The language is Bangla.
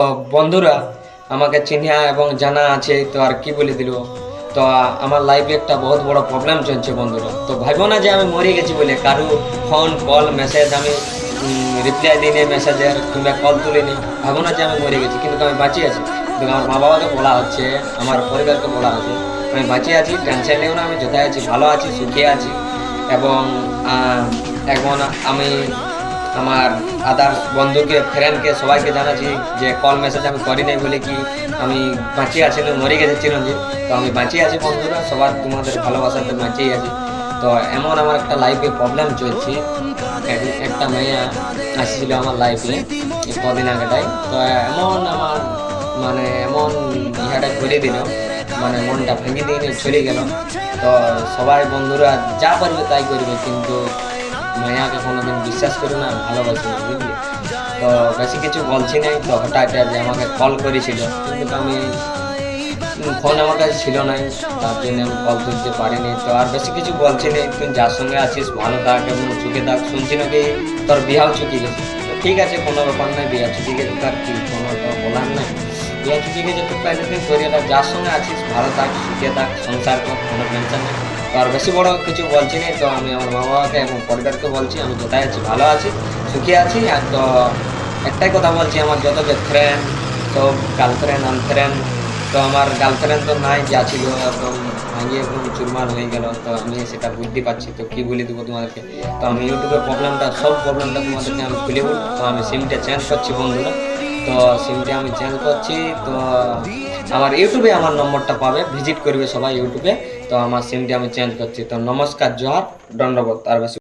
তো বন্ধুরা আমাকে চিহ্না এবং জানা আছে, তো আর কি বলে দিল। তো আমার লাইফে একটা বহুত বড় প্রবলেম চলছে বন্ধুরা। তো ভাবো না যে আমি মরে গেছি বলে, কারো ফোন কল মেসেজ আমি রিপ্লাই দিইনি, মেসেজের কিংবা কল তুলিনি। ভাবো না যে আমি মরে গেছি, কিন্তু আমি বাঁচিয়ে আছি। কিন্তু আমার মা বাবাকে বলা হচ্ছে, আমার পরিবারকে বলা হচ্ছে আমি বাঁচিয়ে আছি, টেনশন নেও না, আমি যথায় আছি, ভালো আছি, সুখে আছি। এবং এখন আমি আমার আদার্স বন্ধুকে, ফ্রেন্ডকে, সবাইকে জানাচ্ছি যে কল মেসেজ আমি করি নাই বলে কি আমি বাঁচিয়ে আছি না মরে গেছে চিরঞ্জিত। তো আমি বাঁচিয়ে আছি বন্ধুরা, সবার তোমাদের ভালোবাসাতে বাঁচিয়ে আছি। তো এমন আমার একটা লাইফে প্রবলেম চলছে। একটা মেয়ে আসছিল আমার লাইফে কদিন আগেটাই। তো এমন আমার এমন ইহাটা করে দিল, মনটা ভেঙে দিয়ে চলে গেল। তো সবাই বন্ধুরা যা পারবে তাই করবে, কিন্তু মায়াকে কোনোদিন বিশ্বাস করি না, ভালোবাসি না, বুঝলি। তো বেশি কিছু বলছি নাই। তো হঠাৎ যে আমাকে কল করেছিল, কিন্তু আমি ফোন আমার কাছে ছিল নাই, তার জন্য আমি কল তুলতে পারিনি। তো আর বেশি কিছু বলছি না, তুই যার সঙ্গে আছিস ভালো থাক এবং চুকে থাক। শুনছি নাকি তোর বিহাও চুকি গেছে। তো ঠিক আছে, কোনো ব্যাপার নাই, বিয়া চুকি গেছে, তার কি কোনো তো বলার নাই। বিয়া চুকি গেছে, তো তাই তুই করিয়ে থাক, যার সঙ্গে আছিস ভালো থাক, সুখে থাক, সংসার কর, কোনো টেনশন নেই। তো আর বেশি বড় কিছু বলছি না। তো আমি আমার মা বাবাকে এবং পরিবারকে বলছি আমি কোথায় আছি, ভালো আছি, সুখে আছি। আর তো একটাই কথা বলছি, আমার যত যে ফ্রেন্ড, সব গার্লফ্রেন্ড, আনফ্রেন্ড। তো আমার গার্লফ্রেন্ড তো নাই, যা ছিল একদম ভাঙিয়ে একদম চুরমার হয়ে গেল। তো আমি সেটা বুঝতে পারছি, তো কী বলে দেবো তোমাদেরকে। তো আমি ইউটিউবের প্রবলেমটা, সব প্রবলেমটা তোমাদেরকে আমি খুলে বলবো। তো আমি সিমটা চেঞ্জ করছি বন্ধুরা। তো সিমটা আমি চেঞ্জ করছি। তো আমার ইউটিউবে আমার নম্বরটা পাবে, ভিজিট করবে সবাই ইউটিউবে। তো আমার সিমটা আমি চেঞ্জ করছি। তো নমস্কার, জোহার, দণ্ডবোধ। আর বেশি